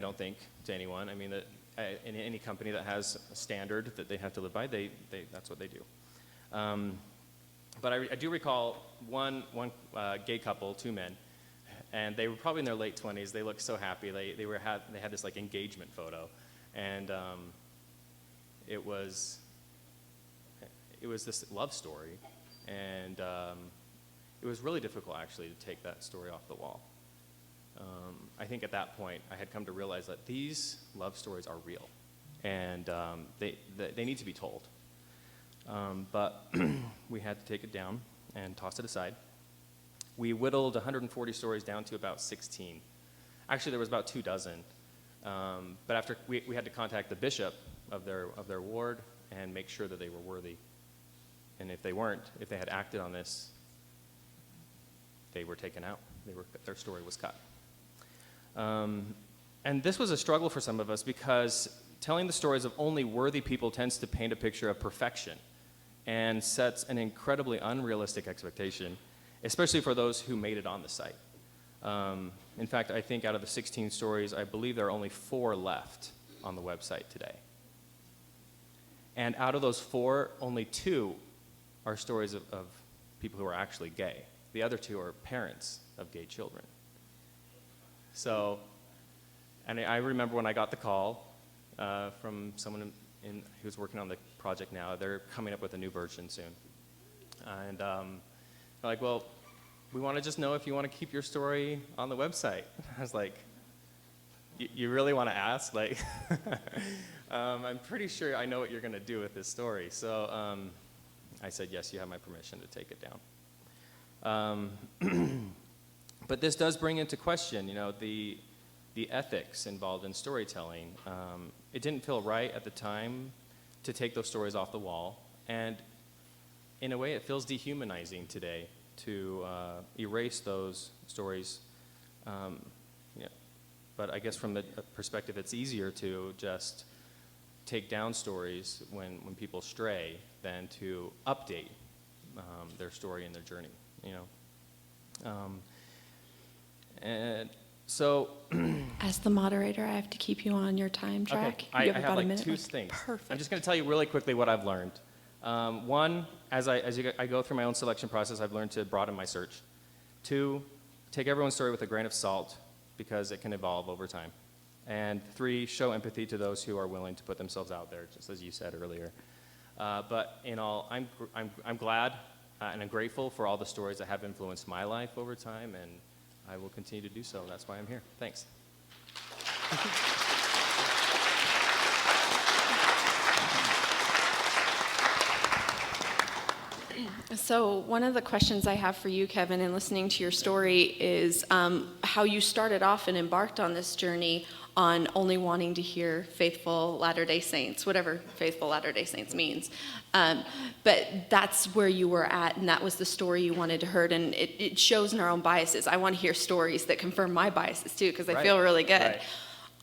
don't think, to anyone. I mean, that in any company that has a standard that they have to live by, that's what they do. But I do recall one gay couple, two men, and they were probably in their late 20s. They looked so happy. They had this like engagement photo, and it was this love story, and it was really difficult actually to take that story off the wall. I think at that point I had come to realize that these love stories are real, and they need to be told. But we had to take it down and toss it aside. We whittled 140 stories down to about 16. Actually, there was about 24. But after we had to contact the bishop of their ward and make sure that they were worthy. And if they weren't, if they had acted on this, they were taken out. Their story was cut. And this was a struggle for some of us because telling the stories of only worthy people tends to paint a picture of perfection and sets an incredibly unrealistic expectation, especially for those who made it on the site. In fact, I think out of the 16 stories, I believe there are only 4 left on the website today. And out of those 4, only 2 are stories of people who are actually gay. The other 2 are parents of gay children. So, and I remember when I got the call from someone who's working on the project now. They're coming up with a new version soon. And they're like, well, we want to just know if you want to keep your story on the website. I was like, you really want to ask? Like, I'm pretty sure I know what you're going to do with this story. So I said, yes, you have my permission to take it down. But this does bring into question, the ethics involved in storytelling. It didn't feel right at the time to take those stories off the wall, and in a way it feels dehumanizing today to erase those stories. But I guess from the perspective, it's easier to just take down stories when people stray than to update their story and their journey, and so, as the moderator, I have to keep you on your time track. Okay. You have I about have a minute 2 left. things. Perfect. I'm just going to tell you really quickly what I've learned. One, as I go through my own selection process, I've learned to broaden my search. 2, take everyone's story with a grain of salt because it can evolve over time. And 3, show empathy to those who are willing to put themselves out there, just as you said earlier. But in all, I'm glad and I'm grateful for all the stories that have influenced my life over time, and I will continue to do so. That's why I'm here. Thanks. So one of the questions I have for you, Kevin, in listening to your story is how you started off and embarked on this journey on only wanting to hear faithful Latter-day Saints, whatever faithful Latter-day Saints means. But that's where you were at, and that was the story you wanted to hear, and it shows in our own biases. I want to hear stories that confirm my biases, too, because I feel really good. Right.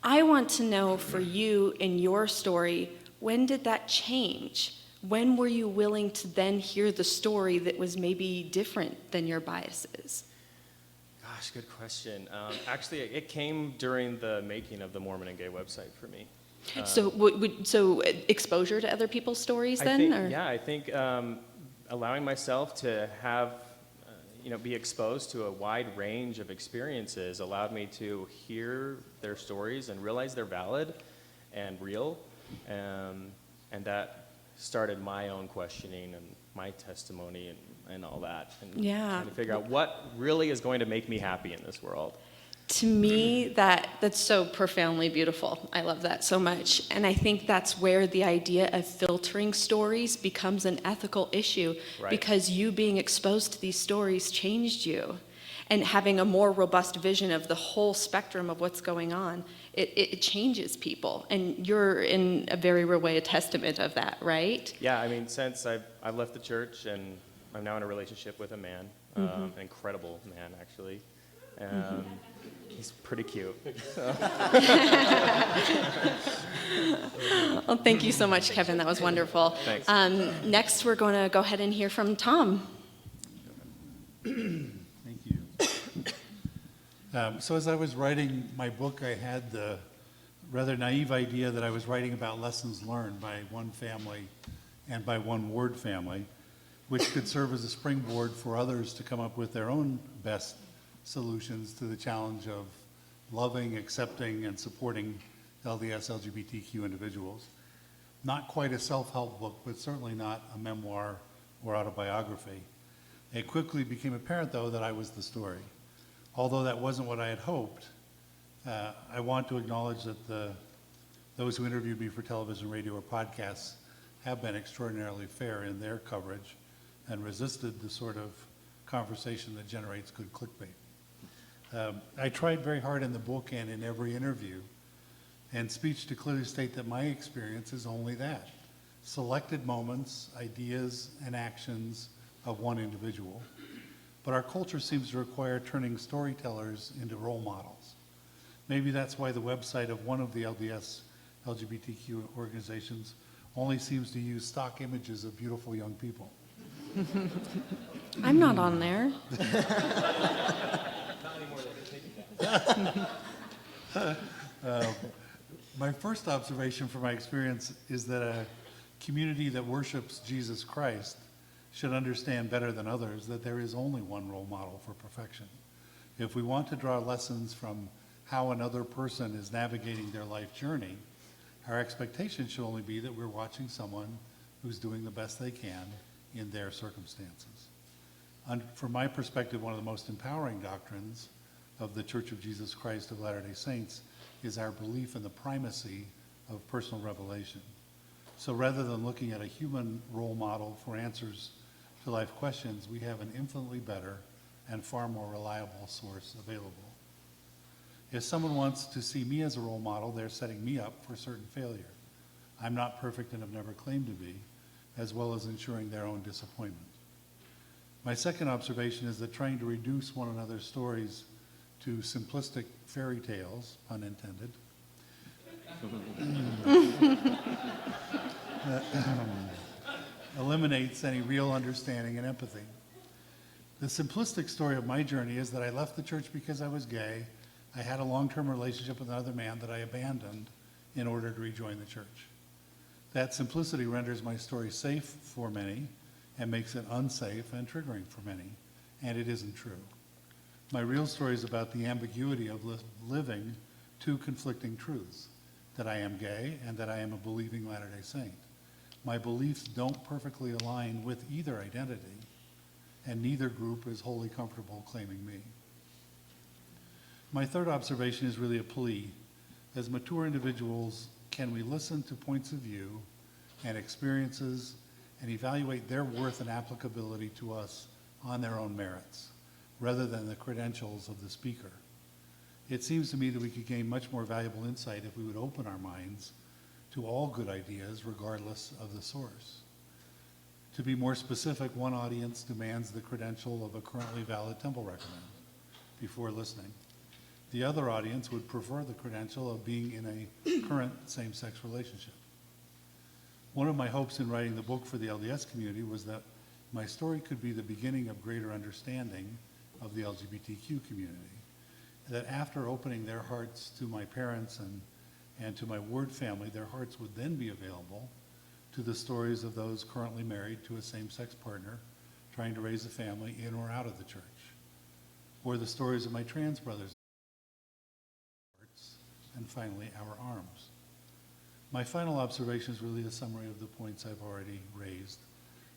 I want to know for you in your story, when did that change? When were you willing to then hear the story that was maybe different than your biases? Gosh, good question. Actually, it came during the making of the Mormon and Gay website for me. So exposure to other people's stories then? I think allowing myself to have, be exposed to a wide range of experiences allowed me to hear their stories and realize they're valid and real, and that started my own questioning and my testimony and all that, and trying to figure out what really is going to make me happy in this world. To me, that's so profoundly beautiful. I love that so much. And I think that's where the idea of filtering stories becomes an ethical issue, because you being exposed to these stories changed you. And having a more robust vision of the whole spectrum of what's going on, it changes people. And you're in a very real way a testament of that, right? Yeah, I mean, since I've left the church and I'm now in a relationship with a man, an incredible man, actually. He's pretty cute. Well, thank you so much, Kevin. That was wonderful. Thanks. Next, we're going to go ahead and hear from Tom. Thank you. So as I was writing my book, I had the rather naive idea that I was writing about lessons learned by one family and by one ward family, which could serve as a springboard for others to come up with their own best solutions to the challenge of loving, accepting, and supporting LDS LGBTQ individuals. Not quite a self-help book, but certainly not a memoir or autobiography. It quickly became apparent, though, that I was the story. Although that wasn't what I had hoped, I want to acknowledge that those who interviewed me for television, radio, or podcasts have been extraordinarily fair in their coverage and resisted the sort of conversation that generates good clickbait. I tried very hard in the book and in every interview and speech to clearly state that my experience is only that: selected moments, ideas, and actions of one individual. But our culture seems to require turning storytellers into role models. Maybe that's why the website of one of the LDS LGBTQ organizations only seems to use stock images of beautiful young people. I'm not on there. My first observation from my experience is that a community that worships Jesus Christ should understand better than others that there is only one role model for perfection. If we want to draw lessons from how another person is navigating their life journey, our expectation should only be that we're watching someone who's doing the best they can in their circumstances. From my perspective, one of the most empowering doctrines of the Church of Jesus Christ of Latter-day Saints is our belief in the primacy of personal revelation. So rather than looking at a human role model for answers to life questions, we have an infinitely better and far more reliable source available. If someone wants to see me as a role model, they're setting me up for certain failure. I'm not perfect and have never claimed to be, as well as ensuring their own disappointment. My second observation is that trying to reduce one another's stories to simplistic fairy tales, pun intended, eliminates any real understanding and empathy. The simplistic story of my journey is that I left the church because I was gay. I had a long-term relationship with another man that I abandoned in order to rejoin the church. That simplicity renders my story safe for many and makes it unsafe and triggering for many, and it isn't true. My real story is about the ambiguity of living two conflicting truths, that I am gay and that I am a believing Latter-day Saint. My beliefs don't perfectly align with either identity, and neither group is wholly comfortable claiming me. My third observation is really a plea. As mature individuals, can we listen to points of view and experiences and evaluate their worth and applicability to us on their own merits, rather than the credentials of the speaker? It seems to me that we could gain much more valuable insight if we would open our minds to all good ideas, regardless of the source. To be more specific, one audience demands the credential of a currently valid temple recommend before listening. The other audience would prefer the credential of being in a current same-sex relationship. One of my hopes in writing the book for the LDS community was that my story could be the beginning of greater understanding of the LGBTQ community. That after opening their hearts to my parents and to my ward family, their hearts would then be available to the stories of those currently married to a same-sex partner trying to raise a family in or out of the church, or the stories of my trans brothers, and finally, our arms. My final observation is really a summary of the points I've already raised.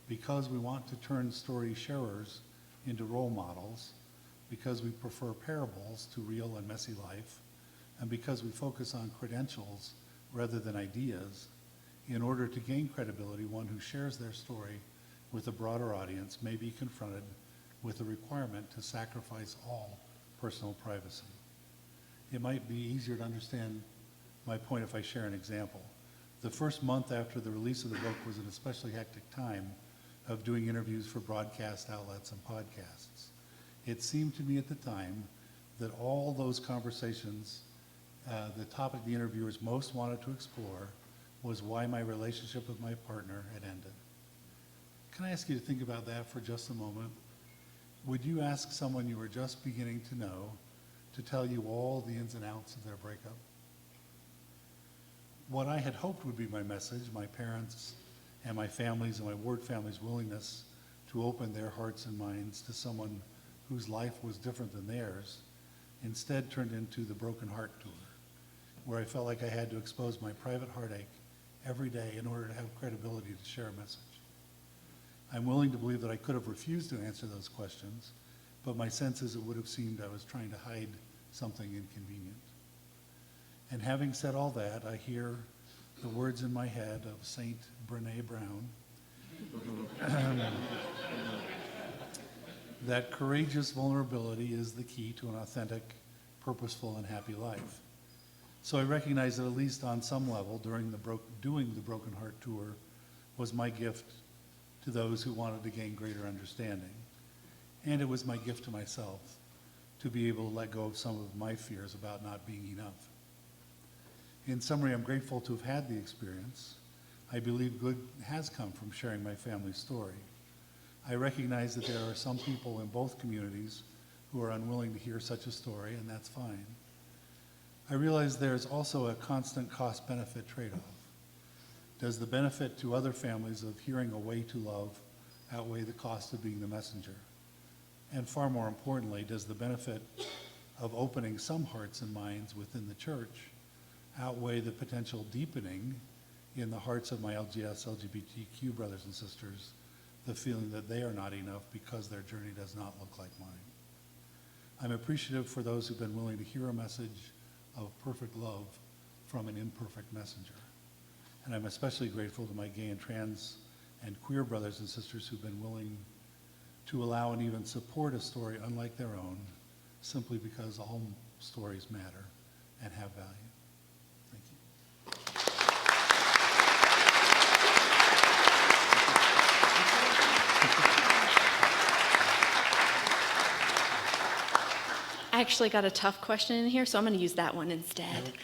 Because we want to turn story sharers into role models, because we prefer parables to real and messy life, and because we focus on credentials rather than ideas, in order to gain credibility, one who shares their story with a broader audience may be confronted with the requirement to sacrifice all personal privacy. It might be easier to understand my point if I share an example. The first month after the release of the book was an especially hectic time of doing interviews for broadcast outlets and podcasts. It seemed to me at the time that all those conversations, the topic the interviewers most wanted to explore was why my relationship with my partner had ended. Can I ask you to think about that for just a moment? Would you ask someone you were just beginning to know to tell you all the ins and outs of their breakup? what I had hoped would be my message, my parents and my families and my ward family's willingness to open their hearts and minds to someone whose life was different than theirs, instead turned into the Broken Heart Tour, where I felt like I had to expose my private heartache every day in order to have credibility to share a message. I'm willing to believe that I could have refused to answer those questions, but my sense is it would have seemed I was trying to hide something inconvenient. And having said all that, I hear the words in my head of Saint Brene Brown, that courageous vulnerability is the key to an authentic, purposeful, and happy life. So I recognize that at least on some level, doing the Broken Heart Tour was my gift to those who wanted to gain greater understanding. And it was my gift to myself to be able to let go of some of my fears about not being enough. In summary, I'm grateful to have had the experience. I believe good has come from sharing my family's story. I recognize that there are some people in both communities who are unwilling to hear such a story, and that's fine. I realize there's also a constant cost-benefit trade-off. Does the benefit to other families of hearing a way to love outweigh the cost of being the messenger? And far more importantly, does the benefit of opening some hearts and minds within the church outweigh the potential deepening in the hearts of my LGBTQ brothers and sisters, the feeling that they are not enough because their journey does not look like mine? I'm appreciative for those who've been willing to hear a message of perfect love from an imperfect messenger. And I'm especially grateful to my gay and trans and queer brothers and sisters who've been willing to allow and even support a story unlike their own, simply because all stories matter and have value. Thank you. I actually got a tough question in here, so I'm going to use that one instead.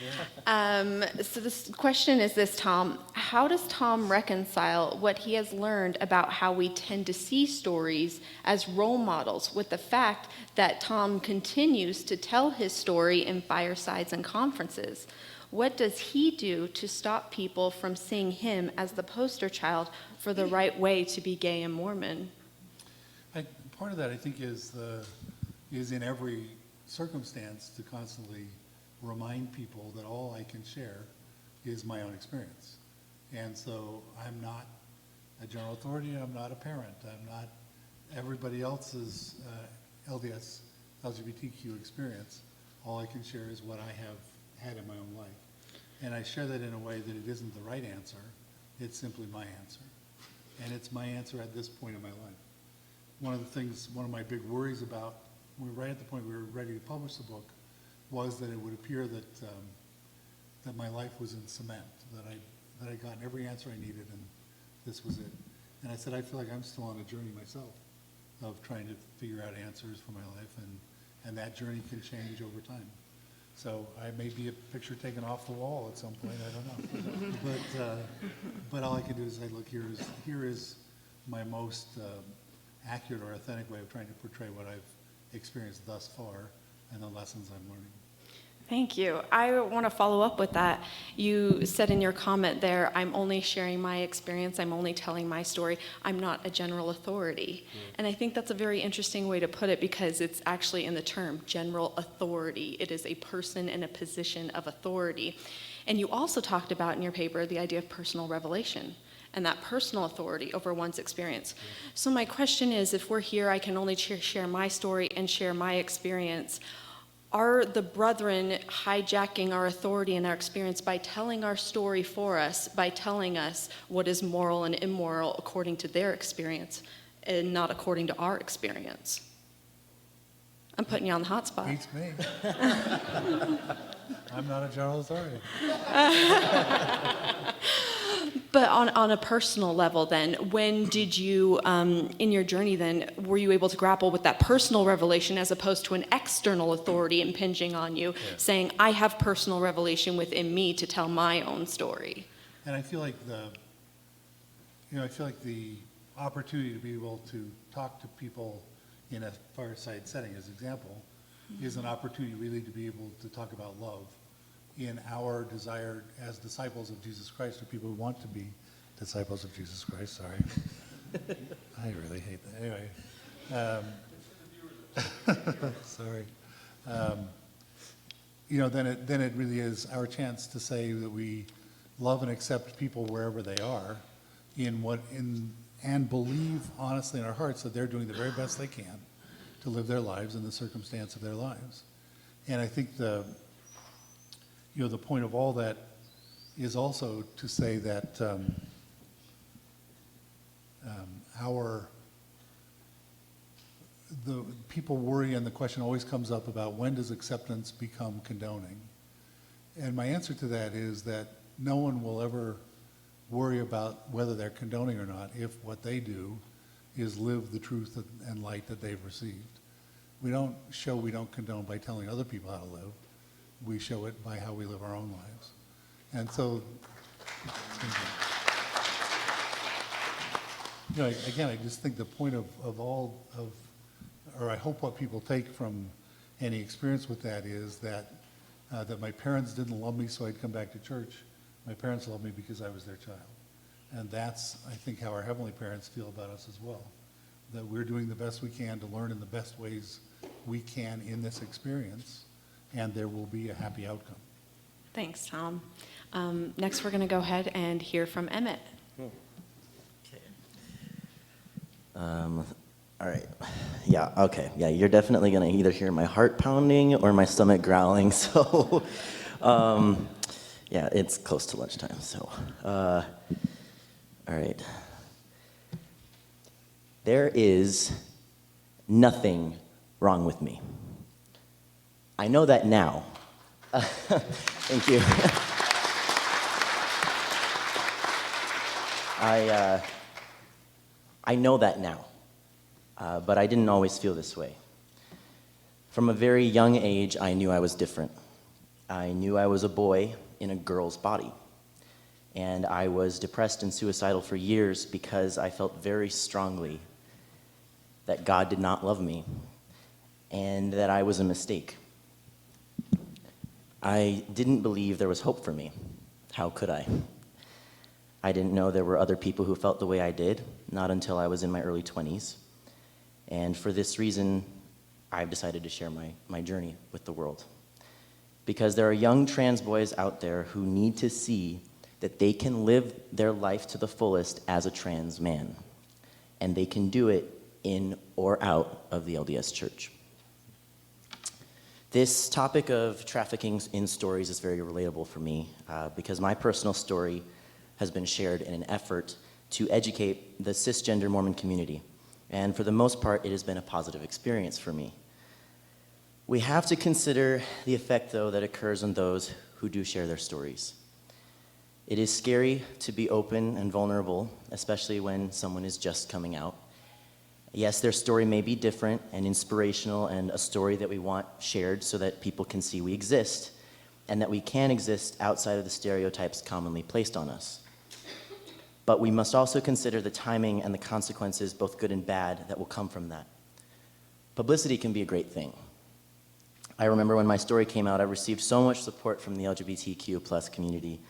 So this question is this, Tom. How does Tom reconcile what he has learned about how we tend to see stories as role models with the fact that Tom continues to tell his story in firesides and conferences? What does he do to stop people from seeing him as the poster child for the right way to be gay and Mormon? Part of that, I think, is in every circumstance to constantly remind people that all I can share is my own experience. And so I'm not a general authority, I'm not a parent, I'm not everybody else's LDS LGBTQ experience. All I can share is what I have had in my own life. And I share that in a way that it isn't the right answer, it's simply my answer. And it's my answer at this point in my life. One of my big worries about, we were right at the point we were ready to publish the book, was that it would appear that that my life was in cement, that I'd gotten every answer I needed and this was it. And I said, I feel like I'm still on a journey myself of trying to figure out answers for my life, and that journey can change over time. So I may be a picture taken off the wall at some point, I don't know. But all I can do is say, look, here is my most accurate or authentic way of trying to portray what I've experienced thus far and the lessons I'm learning. Thank you. I want to follow up with that. You said in your comment there, I'm only sharing my experience, I'm only telling my story, I'm not a general authority. And I think that's a very interesting way to put it because it's actually in the term, general authority. It is a person in a position of authority. And you also talked about in your paper the idea of personal revelation and that personal authority over one's experience. So my question is, if we're here, I can only share my story and share my experience. Are the brethren hijacking our authority and our experience by telling our story for us, by telling us what is moral and immoral according to their experience and not according to our experience? I'm putting you on the hot spot. Beats me. I'm not a general authority. But on a personal level then, when did you, in your journey then, were you able to grapple with that personal revelation as opposed to an external authority impinging on you, saying, I have personal revelation within me to tell my own story? And I feel like the opportunity to be able to talk to people in a fireside setting, as an example, is an opportunity really to be able to talk about love in our desire as disciples of Jesus Christ, or people who want to be disciples of Jesus Christ, sorry. I really hate that. Anyway, sorry. Then it really is our chance to say that we love and accept people wherever they are, and believe honestly in our hearts that they're doing the very best they can to live their lives in the circumstance of their lives. And I think the point of all that is also to say that the people worry, and the question always comes up about when does acceptance become condoning? And my answer to that is that no one will ever worry about whether they're condoning or not if what they do is live the truth and light that they've received. We don't condone by telling other people how to live. We show it by how we live our own lives. And so, again, I just think the point or I hope what people take from any experience with that is that my parents didn't love me so I'd come back to church. My parents loved me because I was their child. And that's, I think, how our heavenly parents feel about us as well. That we're doing the best we can to learn in the best ways we can in this experience, and there will be a happy outcome. Thanks, Tom. Next, we're going to go ahead and hear from Emmett. Okay. All right. Yeah, okay. Yeah, you're definitely going to either hear my heart pounding or my stomach growling. So, yeah, it's close to lunchtime. So, all right. There is nothing wrong with me. I know that now. Thank you. I know that now, but I didn't always feel this way. From a very young age, I knew I was different. I knew I was a boy in a girl's body, and I was depressed and suicidal for years because I felt very strongly that God did not love me and that I was a mistake. I didn't believe there was hope for me. How could I? I didn't know there were other people who felt the way I did, not until I was in my early 20s. And for this reason, I've decided to share my journey with the world. Because there are young trans boys out there who need to see that they can live their life to the fullest as a trans man. And they can do it in or out of the LDS Church. This topic of trafficking in stories is very relatable for me because my personal story has been shared in an effort to educate the cisgender Mormon community. And for the most part, it has been a positive experience for me. We have to consider the effect, though, that occurs on those who do share their stories. It is scary to be open and vulnerable, especially when someone is just coming out. Yes, their story may be different and inspirational and a story that we want shared so that people can see we exist and that we can exist outside of the stereotypes commonly placed on us. But we must also consider the timing and the consequences, both good and bad, that will come from that. Publicity can be a great thing. I remember when my story came out, I received so much support from the LGBTQ+ community,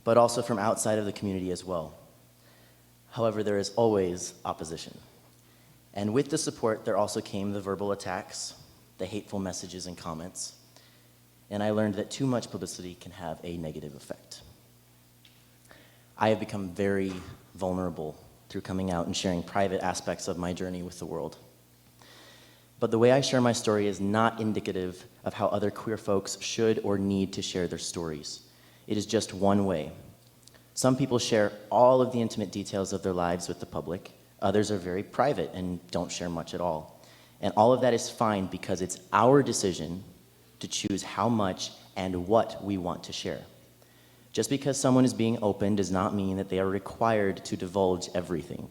but also from outside of the community as well. However, there is always opposition. And with the support, there also came the verbal attacks, the hateful messages and comments, and I learned that too much publicity can have a negative effect. I have become very vulnerable through coming out and sharing private aspects of my journey with the world. But the way I share my story is not indicative of how other queer folks should or need to share their stories. It is just one way. Some people share all of the intimate details of their lives with the public. Others are very private and don't share much at all. And all of that is fine because it's our decision to choose how much and what we want to share. Just because someone is being open does not mean that they are required to divulge everything.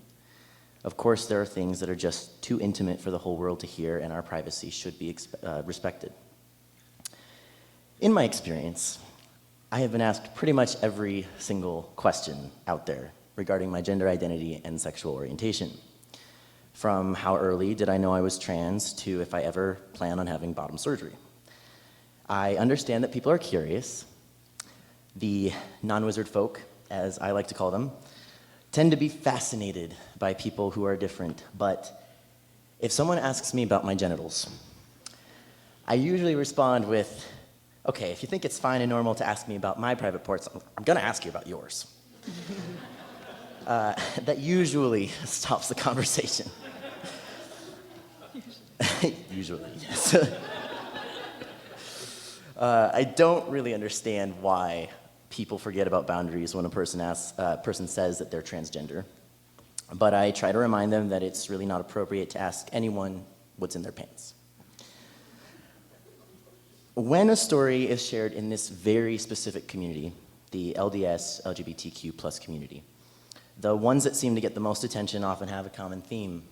Of course, there are things that are just too intimate for the whole world to hear, and our privacy should be respected. In my experience, I have been asked pretty much every single question out there regarding my gender identity and sexual orientation. From how early did I know I was trans to if I ever plan on having bottom surgery. I understand that people are curious, The non-wizard folk, as I like to call them, tend to be fascinated by people who are different. But if someone asks me about my genitals, I usually respond with, okay, if you think it's fine and normal to ask me about my private parts, I'm going to ask you about yours. That usually stops the conversation. Usually, yes. I don't really understand why people forget about boundaries when a person says that they're transgender. But I try to remind them that it's really not appropriate to ask anyone what's in their pants. When a story is shared in this very specific community, the LDS LGBTQ plus community, the ones that seem to get the most attention often have a common theme.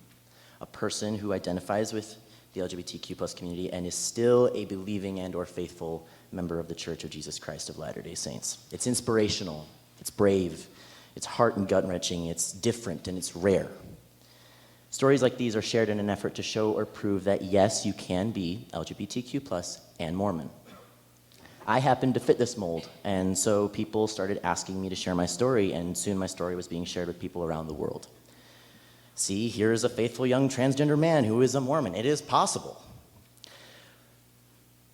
A person who identifies with the LGBTQ plus community and is still a believing and or faithful member of the Church of Jesus Christ of Latter-day Saints. It's inspirational, it's brave, it's heart and gut-wrenching, it's different, and it's rare. Stories like these are shared in an effort to show or prove that yes, you can be LGBTQ plus and Mormon. I happened to fit this mold, and so people started asking me to share my story, and soon my story was being shared with people around the world. See, here is a faithful young transgender man who is a Mormon. It is possible.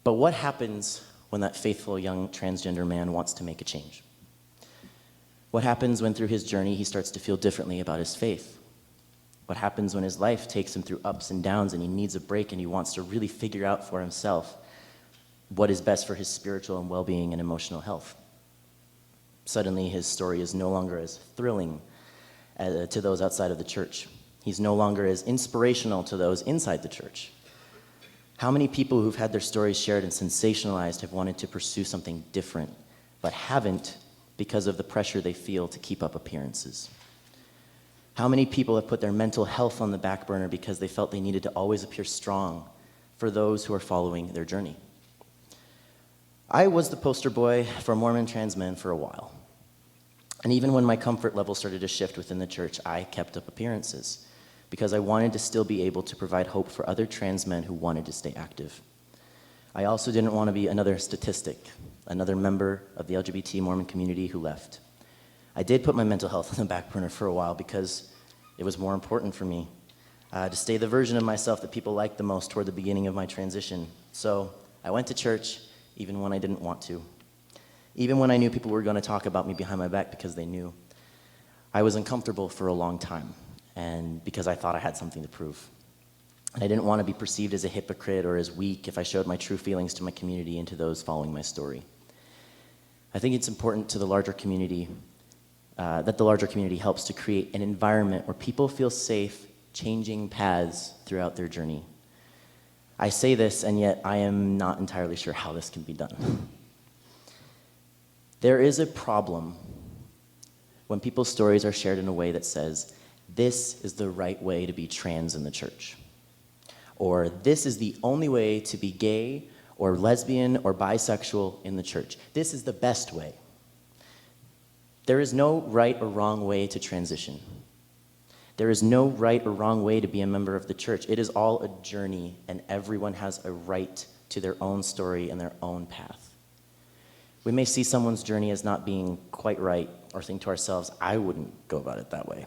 But what happens when that faithful young transgender man wants to make a change? What happens when through his journey he starts to feel differently about his faith? What happens when his life takes him through ups and downs and he needs a break and he wants to really figure out for himself what is best for his spiritual and well-being and emotional health? Suddenly his story is no longer as thrilling to those outside of the church. He's no longer as inspirational to those inside the church. How many people who've had their stories shared and sensationalized have wanted to pursue something different, but haven't because of the pressure they feel to keep up appearances? How many people have put their mental health on the back burner because they felt they needed to always appear strong for those who are following their journey? I was the poster boy for Mormon trans men for a while. And even when my comfort level started to shift within the church, I kept up appearances because I wanted to still be able to provide hope for other trans men who wanted to stay active. I also didn't want to be another statistic, another member of the LGBT Mormon community who left. I did put my mental health on the back burner for a while because it was more important for me to stay the version of myself that people liked the most toward the beginning of my transition. So I went to church even when I didn't want to. Even when I knew people were going to talk about me behind my back because they knew. I was uncomfortable for a long time, and because I thought I had something to prove. And I didn't want to be perceived as a hypocrite or as weak if I showed my true feelings to my community and to those following my story. I think it's important to the larger community that the larger community helps to create an environment where people feel safe changing paths throughout their journey. I say this, and yet I am not entirely sure how this can be done. There is a problem when people's stories are shared in a way that says, this is the right way to be trans in the church. Or this is the only way to be gay or lesbian or bisexual in the church. This is the best way. There is no right or wrong way to transition. There is no right or wrong way to be a member of the church. It is all a journey, and everyone has a right to their own story and their own path. We may see someone's journey as not being quite right or think to ourselves, I wouldn't go about it that way.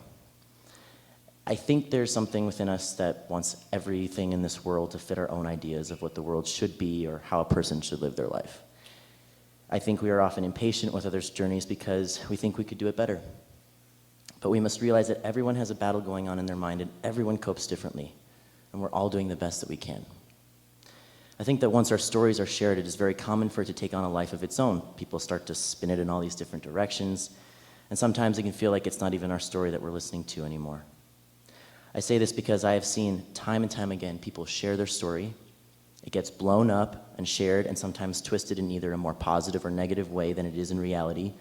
I think there's something within us that wants everything in this world to fit our own ideas of what the world should be or how a person should live their life. I think we are often impatient with others' journeys because we think we could do it better. But we must realize that everyone has a battle going on in their mind and everyone copes differently, and we're all doing the best that we can. I think that once our stories are shared, it is very common for it to take on a life of its own. People start to spin it in all these different directions, and sometimes it can feel like it's not even our story that we're listening to anymore. I say this because I have seen time and time again people share their story. It gets blown up and shared and sometimes twisted in either a more positive or negative way than it is in reality.